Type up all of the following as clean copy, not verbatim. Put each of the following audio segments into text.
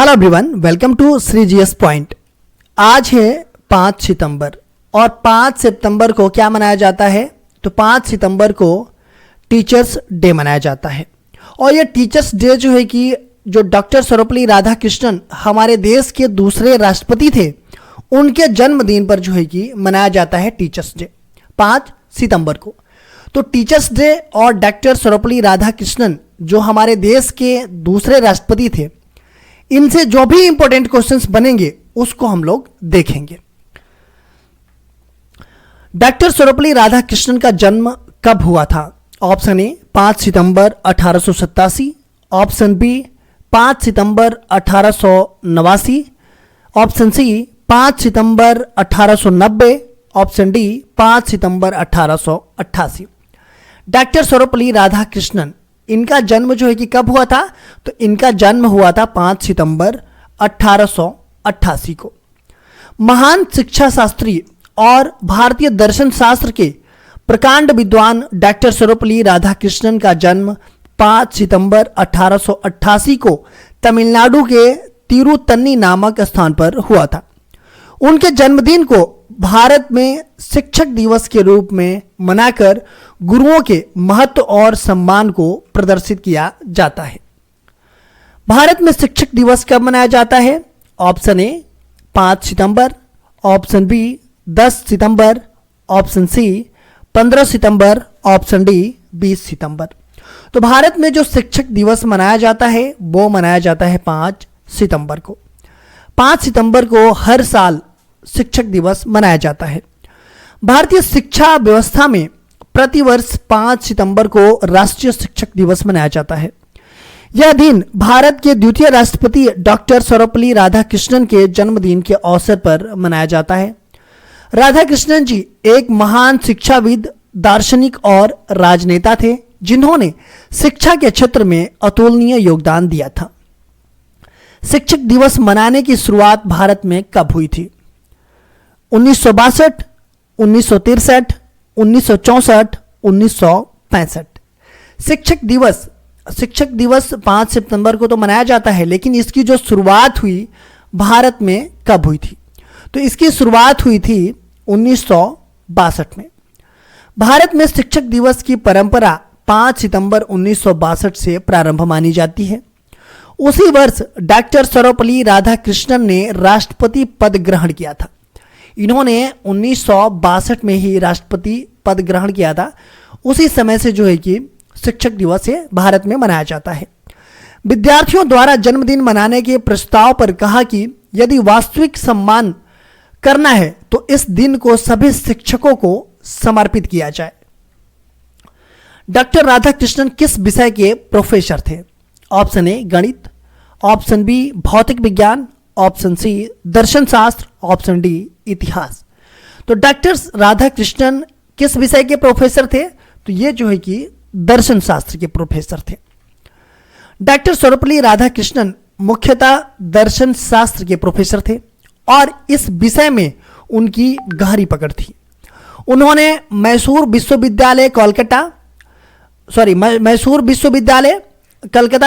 Hello everyone, welcome to Shri GS point. आज है 5 सितंबर और 5 सितंबर को क्या मनाया जाता है? तो 5 सितंबर को टीचर्स डे मनाया जाता है। और ये टीचर्स डे जो है कि जो डॉक्टर सर्वपल्ली राधाकृष्णन हमारे देश के दूसरे राष्ट्रपति थे, उनके जन्मदिन पर जो है कि मनाया जाता है टीचर्स डे 5 सितंबर को। तो टीचर्स डे और डॉक्टर सर्वपल्ली राधाकृष्णन जो हमारे देश के दूसरे राष्ट्रपति थे, इनसे जो भी इंपॉर्टेंट क्वेश्चंस बनेंगे उसको हम लोग देखेंगे। डॉक्टर सर्वपल्ली राधाकृष्णन का जन्म कब हुआ था? ऑप्शन ए 5 सितंबर 1887, ऑप्शन बी 5 सितंबर 1889, ऑप्शन सी 5 सितंबर 1890, ऑप्शन डी 5 सितंबर 1888। डॉक्टर सर्वपल्ली राधाकृष्णन इनका जन्म जो है कि कब हुआ था? तो इनका जन्म हुआ था 5 सितंबर 1888 को। महान शिक्षा शास्त्री और भारतीय दर्शन शास्त्र के प्रकांड विद्वान डॉक्टर सर्वपल्ली राधाकृष्णन का जन्म 5 सितंबर 1888 को तमिलनाडु के तिरुतन्नी नामक स्थान पर हुआ था। उनके जन्मदिन को भारत में शिक्षक दिवस के रूप में मनाकर गुरुओं के महत्व और सम्मान को प्रदर्शित किया जाता है। भारत में शिक्षक दिवस कब मनाया जाता है? ऑप्शन ए 5 सितंबर, ऑप्शन बी 10 सितंबर, ऑप्शन सी 15 सितंबर, ऑप्शन डी 20 सितंबर। तो भारत में जो शिक्षक दिवस मनाया जाता है वो मनाया जाता है 5 सितंबर को। 5 सितंबर को हर साल शिक्षक दिवस मनाया जाता है। भारतीय शिक्षा व्यवस्था में प्रतिवर्ष 5 सितंबर को राष्ट्रीय शिक्षक दिवस मनाया जाता है। यह दिन भारत के द्वितीय राष्ट्रपति डॉक्टर सर्वपल्ली राधाकृष्णन के जन्मदिन के अवसर पर मनाया जाता है। राधाकृष्णन जी एक महान शिक्षाविद, दार्शनिक और राजनेता थे, जिन्होंने शिक्षा के क्षेत्र में अतुलनीय योगदान दिया था। शिक्षक दिवस मनाने की शुरुआत भारत में कब हुई थी? 1962, 1963, 1964, 1965। शिक्षक दिवस 5 सितंबर को तो मनाया जाता है, लेकिन इसकी जो शुरुआत हुई भारत में कब हुई थी? तो इसकी शुरुआत हुई थी 1962 में। भारत में शिक्षक दिवस की परंपरा 5 सितंबर 1962 से प्रारंभ मानी जाती है। उसी वर्ष डॉक्टर सर्वपल्ली राधाकृष्णन ने राष्ट्रपति पद ग्रहण किया था। इन्होंने 1962 में ही राष्ट्रपति पद ग्रहण किया था। उसी समय से जो है कि शिक्षक दिवस है भारत में मनाया जाता है। विद्यार्थियों द्वारा जन्मदिन मनाने के प्रस्ताव पर कहा कि यदि वास्तविक सम्मान करना है तो इस दिन को सभी शिक्षकों को समर्पित किया जाए। डॉक्टर राधाकृष्णन किस विषय के प्रोफेसर थे? ऑप्शन ए गणित, ऑप्शन बी भौतिक विज्ञान, ऑप्शन सी दर्शन शास्त्र, ऑप्शन डी इतिहास। तो डॉक्टर राधाकृष्णन किस विषय के प्रोफेसर थे? तो ये जो है कि दर्शन शास्त्र के प्रोफेसर थे। डॉक्टर सर्वपल्ली राधाकृष्णन मुख्यतः दर्शन शास्त्र के प्रोफेसर थे और इस विषय में उनकी गहरी पकड़ थी। उन्होंने मैसूर विश्वविद्यालय, कलकत्ता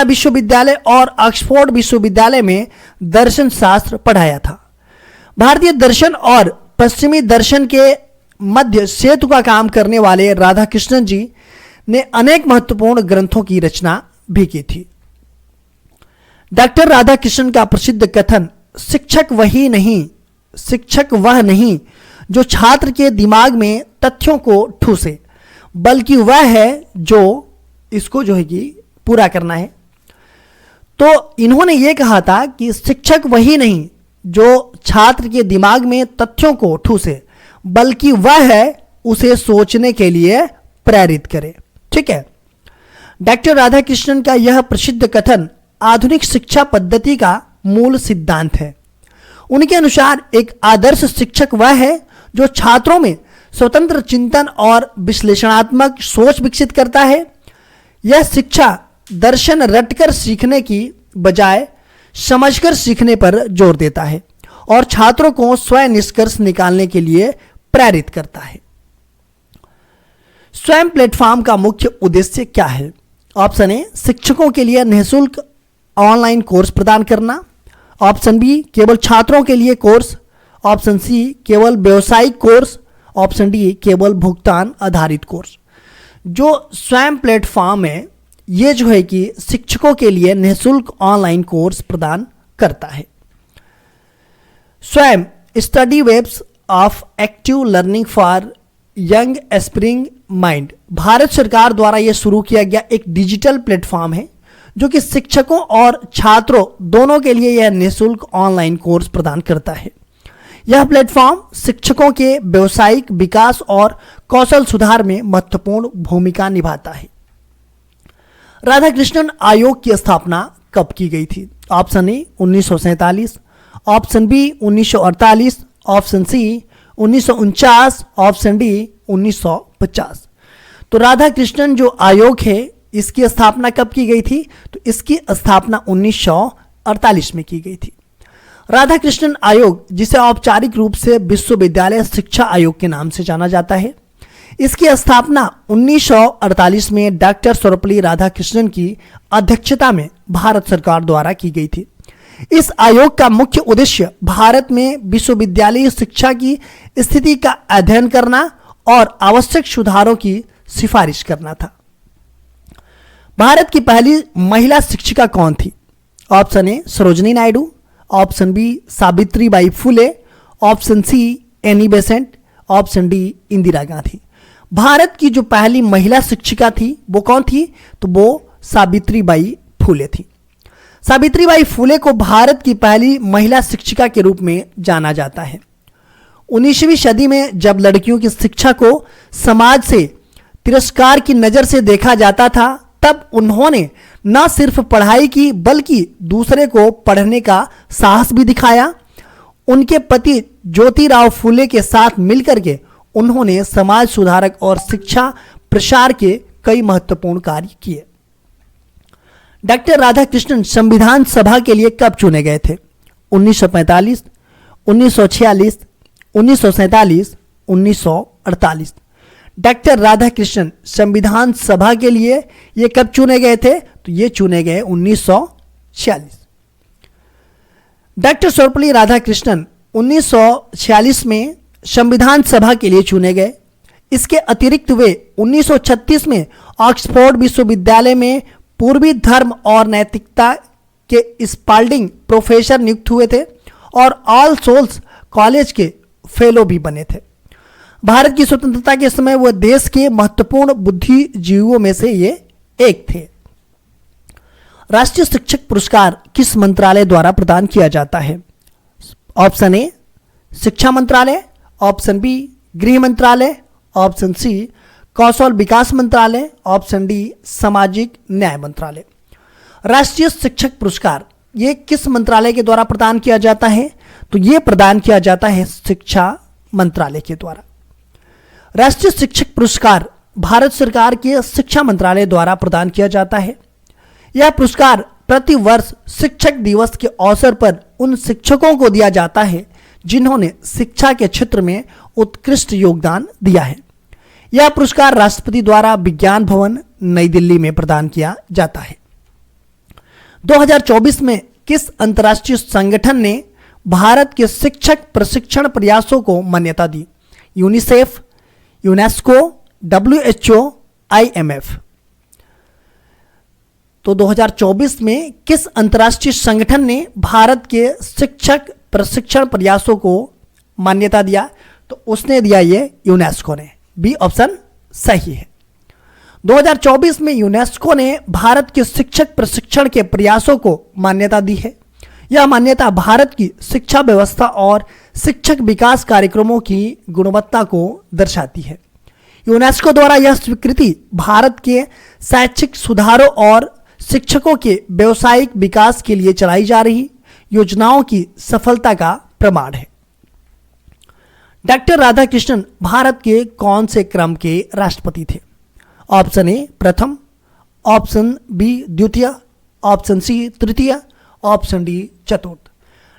विश्वविद्यालय और ऑक्सफोर्ड विश्वविद्यालय में दर्शन शास्त्र पढ़ाया था। भारतीय दर्शन और पश्चिमी दर्शन के मध्य सेतु का काम करने वाले राधाकृष्णन जी ने अनेक महत्वपूर्ण ग्रंथों की रचना भी की थी। डॉक्टर राधाकृष्णन का प्रसिद्ध कथन शिक्षक वह नहीं जो छात्र के दिमाग में तथ्यों को ठूसे, बल्कि वह है जो इसको जो है कि पूरा करना है। तो इन्होंने ये कहा था कि शिक्षक वही नहीं जो छात्र के दिमाग में तथ्यों को ठूसे, बल्कि वह है उसे सोचने के लिए प्रेरित करे। ठीक है। डॉक्टर राधाकृष्णन का यह प्रसिद्ध कथन आधुनिक शिक्षा पद्धति का मूल सिद्धांत है। उनके अनुसार एक आदर्श शिक्षक वह है जो छात्रों में स्वतंत्र चिंतन और विश्लेषणात्मक सोच विकसित करता है। यह शिक्षा दर्शन रटकर सीखने की बजाय समझकर सीखने पर जोर देता है और छात्रों को स्वयं निष्कर्ष निकालने के लिए प्रेरित करता है। स्वयं प्लेटफॉर्म का मुख्य उद्देश्य क्या है? ऑप्शन ए शिक्षकों के लिए निःशुल्क ऑनलाइन कोर्स प्रदान करना, ऑप्शन बी केवल छात्रों के लिए कोर्स, ऑप्शन सी केवल व्यावसायिक कोर्स, ऑप्शन डी केवल भुगतान आधारित कोर्स। जो स्वयं प्लेटफॉर्म है ये जो है कि शिक्षकों के लिए निःशुल्क ऑनलाइन कोर्स प्रदान करता है। Swayam study webs of active learning for young aspiring mind Bharat सरकार द्वारा यह शुरू किया गया एक डिजिटल प्लेटफॉर्म है जो कि शिक्षकों और छात्रों दोनों के लिए यह निःशुल्क ऑनलाइन कोर्स प्रदान करता है। यह प्लेटफॉर्म शिक्षकों के व्यावसायिक विकास और कौशल सुधार में महत्वपूर्ण भूमिका निभाता है। राधाकृष्णन आयोग की स्थापना कब की गई थी? Option A 1947, option B 1948, option C 1949, option D 1950। तो राधाकृष्णन जो आयोग है इसकी स्थापना कब की गई थी? तो इसकी स्थापना 1948 में की गई थी। राधाकृष्णन आयोग, जिसे औपचारिक रूप से विश्वविद्यालय शिक्षा आयोग के नाम से जाना जाता है, इसकी स्थापना 1948 में डॉक्टर सर्वपल्ली राधाकृष्णन की अध्यक्षता में भारत सरकार द्वारा की गई थी। इस आयोग का मुख्य उद्देश्य भारत में विश्वविद्यालयी शिक्षा की स्थिति का अध्ययन करना और आवश्यक सुधारों की सिफारिश करना था। भारत की पहली महिला शिक्षिका कौन थी? Option A Sarojini Naidu, option B Savitribai Phule, option C Annie Besant, option D Indira Gandhi. Bharat की जो पहली महिला शिक्षिका थी वो कौन थी? तो वो सावित्रीबाई फुले थी। सावित्रीबाई फुले को भारत की पहली महिला शिक्षिका के रूप में जाना जाता है। 19वीं सदी में जब लड़कियों की शिक्षा को समाज से तिरस्कार की नज़र से देखा जाता था, तब उन्होंने न सिर्फ पढ़ाई की बल्कि दूसरे को पढ़ने का साहस भी दिखाया। उनके पति ज्योतिराव फुले के साथ मिलकर के उन्होंने समाज सुधारक और शिक्षा प्रसार के कई महत्वपूर्ण कार्य किए। डॉक्टर राधाकृष्णन संविधान सभा के लिए कब चुने गए थे? 1945, 1946, 1947, 1948। डॉक्टर राधाकृष्णन संविधान सभा के लिए ये कब चुने गए थे? तो ये चुने गए 1946। डॉक्टर सर्वपल्ली राधाकृष्णन 1946 में संविधान सभा के लिए चुने गए। इसके अतिरिक्त वे 1936 में ऑक्सफोर्ड विश्वविद्यालय में पूर्वी धर्म और नैतिकता के स्पाल्डिंग प्रोफेसर नियुक्त हुए थे और ऑल सोल्स कॉलेज के फेलो भी बने थे। भारत की स्वतंत्रता के समय वह देश के महत्वपूर्ण बुद्धिजीवियों में से ये एक थे। राष्ट्रीय शिक्षक पुरस्कार किस मंत्रालय द्वारा प्रदान किया जाता है? ऑप्शन ए शिक्षा मंत्रालय, ऑप्शन बी गृह मंत्रालय, ऑप्शन सी कौशल विकास मंत्रालय, ऑप्शन डी सामाजिक न्याय मंत्रालय। राष्ट्रीय शिक्षक पुरस्कार ये किस मंत्रालय के द्वारा प्रदान किया जाता है? तो ये प्रदान किया जाता है शिक्षा मंत्रालय के द्वारा। राष्ट्रीय शिक्षक पुरस्कार भारत सरकार के शिक्षा मंत्रालय द्वारा प्रदान किया जाता है। यह पुरस्कार प्रति वर्ष शिक्षक दिवस के अवसर पर उन शिक्षकों को दिया जाता है जिन्होंने शिक्षा के क्षेत्र में उत्कृष्ट योगदान दिया है। यह पुरस्कार राष्ट्रपति द्वारा विज्ञान भवन नई दिल्ली में प्रदान किया जाता है। 2024 में किस अंतर्राष्ट्रीय संगठन ने भारत के शिक्षक प्रशिक्षण प्रयासों को मान्यता दी? UNICEF, UNESCO, WHO, IMF। तो 2024 में किस अंतर्राष्ट्रीय संगठन ने भारत के शिक्षक प्रशिक्षण प्रयासों को मान्यता दिया? तो उसने दिया ये यूनेस्को ने। बी ऑप्शन सही है। 2024 में यूनेस्को ने भारत के शिक्षक प्रशिक्षण के प्रयासों को मान्यता दी है। यह मान्यता भारत की शिक्षा व्यवस्था और शिक्षक विकास कार्यक्रमों की गुणवत्ता को दर्शाती है। यूनेस्को द्वारा यह स्वीकृति भारत के शैक्षिक सुधारों और शिक्षकों के व्यावसायिक विकास के लिए चलाई जा रही योजनाओं की सफलता का प्रमाण है। डॉक्टर राधाकृष्णन भारत के कौन से क्रम के राष्ट्रपति थे? ऑप्शन ए प्रथम, ऑप्शन बी द्वितीय, ऑप्शन सी तृतीय, ऑप्शन डी चतुर्थ।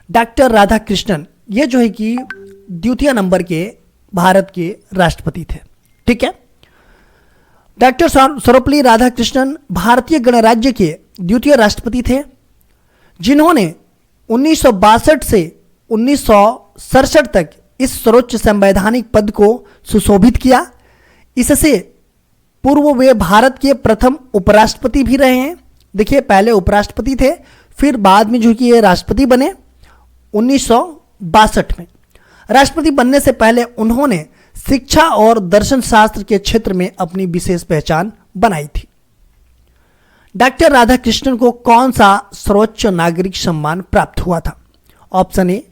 डॉक्टर राधाकृष्णन ये जो है कि द्वितीय नंबर के भारत के राष्ट्रपति थे। ठीक है। डॉक्टर सर्वपल्ली राधाकृष्णन भारतीय गणराज्य के द्वितीय राष्ट्रपति थे जिन्होंने 1962 से 1967 तक इस सर्वोच्च संवैधानिक पद को सुशोभित किया। इससे पूर्व वे भारत के प्रथम उपराष्ट्रपति भी रहे हैं। देखिए, पहले उपराष्ट्रपति थे, फिर बाद में जो कि ये राष्ट्रपति बने 1962 में। राष्ट्रपति बनने से पहले उन्होंने शिक्षा और दर्शन शास्त्र के क्षेत्र में अपनी विशेष पहचान बनाई थी। डॉक्टर राधाकृष्णन को कौन सा सर्वोच्च नागरिक सम्मान प्राप्त हुआ था? Option A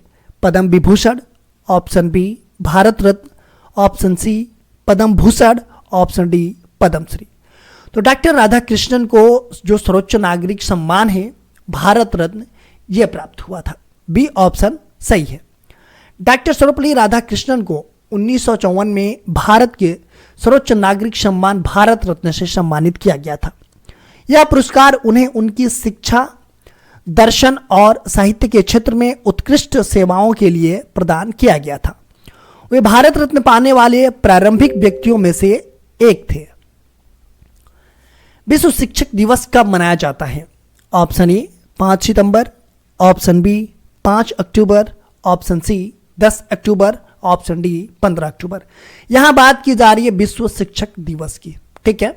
Padma Vibhushan, option B Bharat Ratna, option C Padma Bhushan, option D Padmashri. तो डॉक्टर राधाकृष्णन को जो सर्वोच्च नागरिक सम्मान है भारत रत्न, यह प्राप्त हुआ था। बी ऑप्शन सही है। डॉक्टर सर्वपल्ली राधाकृष्णन को 1954 में भारत के सर्वोच्च नागरिक सम्मान भारत रत्न से सम्मानित किया गया था। यह पुरस्कार उन्हें उनकी शिक्षा, दर्शन और साहित्य के क्षेत्र में उत्कृष्ट सेवाओं के लिए प्रदान किया गया था। वे भारत रत्न पाने वाले प्रारंभिक व्यक्तियों में से एक थे। विश्व शिक्षक दिवस कब मनाया जाता है? ऑप्शन ए 5 सितंबर, ऑप्शन बी 5 अक्टूबर, ऑप्शन सी 10 अक्टूबर, ऑप्शन डी 15 अक्टूबर। यहां बात की जा रही है विश्व शिक्षक दिवस की, ठीक है।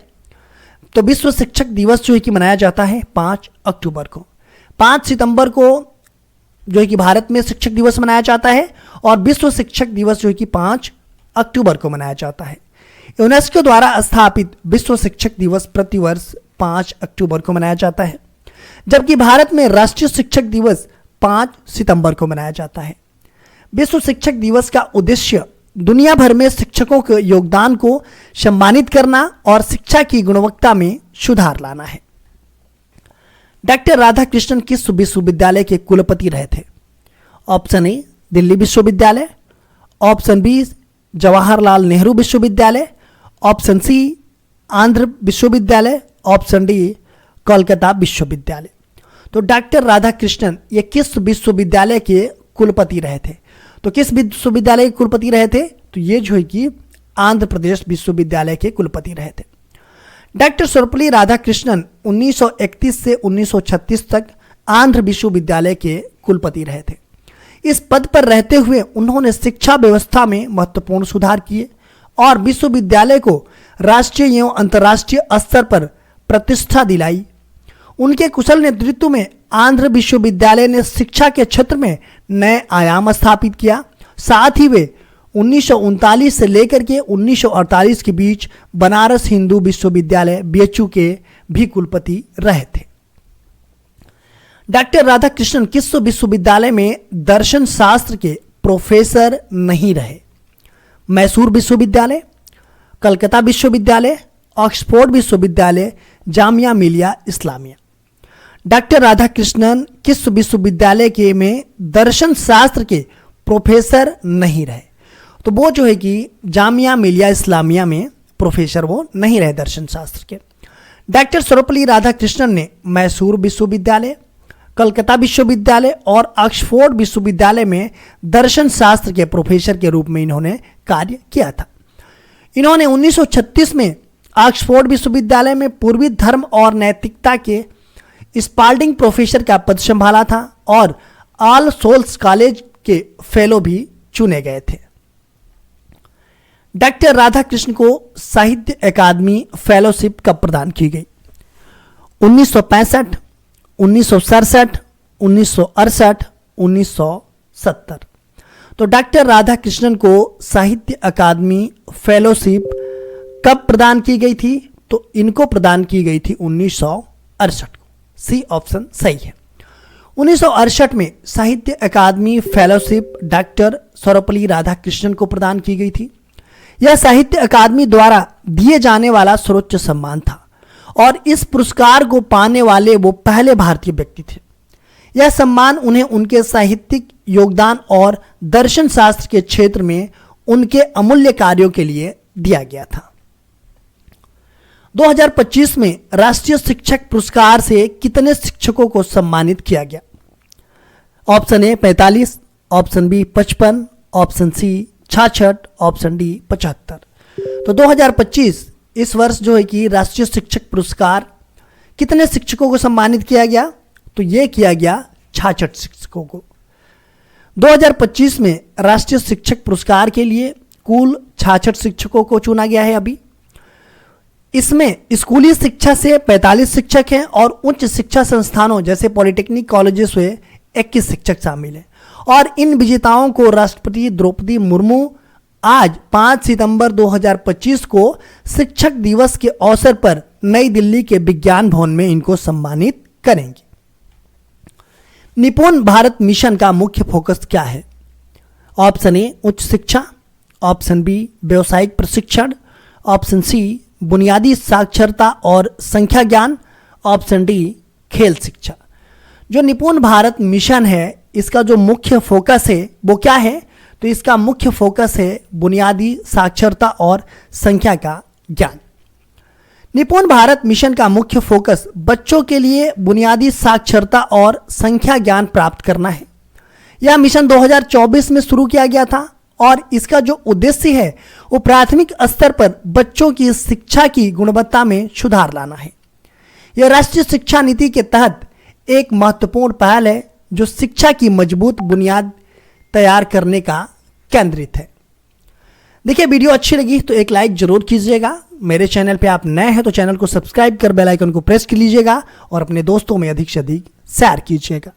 तो विश्व शिक्षक दिवस जो है कि मनाया जाता है 5 अक्टूबर को। 5 सितंबर को जो है कि भारत में शिक्षक दिवस मनाया जाता है और विश्व शिक्षक दिवस जो है कि 5 अक्टूबर को मनाया जाता है। यूनेस्को द्वारा स्थापित विश्व शिक्षक दिवस प्रतिवर्ष 5 अक्टूबर को मनाया जाता है, जबकि भारत में राष्ट्रीय शिक्षक दिवस 5 सितंबर को मनाया जाता है। विश्व शिक्षक दिवस का उद्देश्य दुनिया भर में शिक्षकों के योगदान को सम्मानित करना और शिक्षा की गुणवत्ता में सुधार लाना है। डॉक्टर राधाकृष्णन किस विश्वविद्यालय के कुलपति रहे थे? ऑप्शन ए दिल्ली विश्वविद्यालय, ऑप्शन बी जवाहरलाल नेहरू विश्वविद्यालय, ऑप्शन सी आंध्र विश्वविद्यालय, ऑप्शन डी कोलकाता विश्वविद्यालय। तो डॉक्टर राधाकृष्णन ये किस विश्वविद्यालय के कुलपति रहे थे? तो किस विश्वविद्यालय के कुलपति रहे थे? तो ये जो है कि आंध्र प्रदेश विश्वविद्यालय के कुलपति रहे थे। डॉक्टर सर्वपल्ली राधाकृष्णन 1931 से 1936 तक आंध्र विश्वविद्यालय के कुलपति रहे थे। इस पद पर रहते हुए उन्होंने शिक्षा व्यवस्था में महत्वपूर्ण सुधार किए और विश्वविद्यालय को राष्ट्रीय एवं अंतर्राष्ट्रीय स्तर पर प्रतिष्ठा दिलाई। उनके कुशल नेतृत्व में आंध्र विश्वविद्यालय ने शिक्षा के क्षेत्र में नए आयाम स्थापित किया। साथ ही वे 1939 से लेकर के 1948 के बीच बनारस हिंदू विश्वविद्यालय बीएचयू के भी कुलपति रहे थे। डॉक्टर राधाकृष्णन किस विश्वविद्यालय में दर्शन शास्त्र के प्रोफेसर नहीं रहे? मैसूर विश्वविद्यालय, कलकत्ता विश्वविद्यालय, ऑक्सफोर्ड विश्वविद्यालय, जामिया मिलिया इस्लामिया। डॉक्टर राधाकृष्णन किस विश्वविद्यालय के में दर्शन शास्त्र के प्रोफेसर नहीं रहे? तो वो जो है कि जामिया मिलिया इस्लामिया में प्रोफेसर वो नहीं रहे दर्शन शास्त्र के। डॉक्टर सर्वपल्ली राधाकृष्णन ने मैसूर विश्वविद्यालय, कलकत्ता विश्वविद्यालय और ऑक्सफोर्ड विश्वविद्यालय में दर्शन शास्त्र के प्रोफेसर के रूप में इन्होंने कार्य किया था। इन्होंने 1936 में ऑक्सफोर्ड विश्वविद्यालय में पूर्वी धर्म और नैतिकता के स्पाल्डिंग प्रोफेसर का पद संभाला था और ऑल सोल्स कॉलेज के फेलो भी चुने गए थे। डॉक्टर राधाकृष्ण को साहित्य अकादमी फेलोशिप कब प्रदान की गई? 1965, 1967, 1968, 1970। तो डॉक्टर राधाकृष्णन को साहित्य अकादमी फेलोशिप कब प्रदान की गई थी? तो इनको प्रदान की गई थी 1968 को। सी ऑप्शन सही है। 1968 में साहित्य अकादमी फेलोशिप डॉक्टर सर्वपल्ली राधाकृष्णन को प्रदान की गई थी। यह साहित्य अकादमी द्वारा दिए जाने वाला सर्वोच्च सम्मान था और इस पुरस्कार को पाने वाले वो पहले भारतीय व्यक्ति थे। यह सम्मान उन्हें उनके साहित्यिक योगदान और दर्शन शास्त्र के क्षेत्र में उनके अमूल्य कार्यों के लिए दिया गया था। 2025 में राष्ट्रीय शिक्षक पुरस्कार से कितने शिक्षकों को सम्मानित किया गया? Option A 45, option B 55, option C 66, option D 75। तो 2025 इस वर्ष जो है कि राष्ट्रीय शिक्षक पुरस्कार कितने शिक्षकों को सम्मानित किया गया? तो ये किया गया 66 शिक्षकों को। 2025 में राष्ट्रीय शिक्षक पुरस्कार के लिए कुल 66 शिक्षकों को चुना गया है। अभी इसमें स्कूली शिक्षा से 45 शिक्षक हैं और उच्च शिक्षा संस्थानों जैसे पॉलिटेक्निक कॉलेजेस हुए 21 शिक्षक शामिल हैं। और इन विजेताओं को राष्ट्रपति द्रौपदी मुर्मू आज 5 सितंबर 2025 को शिक्षक दिवस के अवसर पर नई दिल्ली के विज्ञान भवन में इनको सम्मानित करेंगे। निपुण भारत मिशन का मुख्य फोकस क्या है? ऑप्शन ए उच्च शिक्षा, ऑप्शन बी व्यावसायिक प्रशिक्षण, ऑप्शन सी बुनियादी साक्षरता और संख्या ज्ञान, ऑप्शन डी खेल शिक्षा। जो निपुण भारत मिशन है इसका जो मुख्य फोकस है वो क्या है? तो इसका मुख्य फोकस है बुनियादी साक्षरता और संख्या का ज्ञान। निपुण भारत मिशन का मुख्य फोकस बच्चों के लिए बुनियादी साक्षरता और संख्या ज्ञान प्राप्त करना है। यह मिशन 2024 में शुरू किया गया था और इसका जो उद्देश्य है वो प्राथमिक स्तर पर बच्चों की शिक्षा की गुणवत्ता में सुधार लाना है। यह राष्ट्रीय शिक्षा नीति के तहत एक महत्वपूर्ण पहल है जो शिक्षा की मजबूत बुनियाद तैयार करने का केंद्रित है। देखिए वीडियो अच्छी लगी तो एक लाइक जरूर कीजिएगा। मेरे चैनल पे आप नए हैं तो चैनल को सब्सक्राइब कर बेल आइकन को प्रेस कर लीजिएगा और अपने दोस्तों में अधिक से अधिक शेयर कीजिएगा।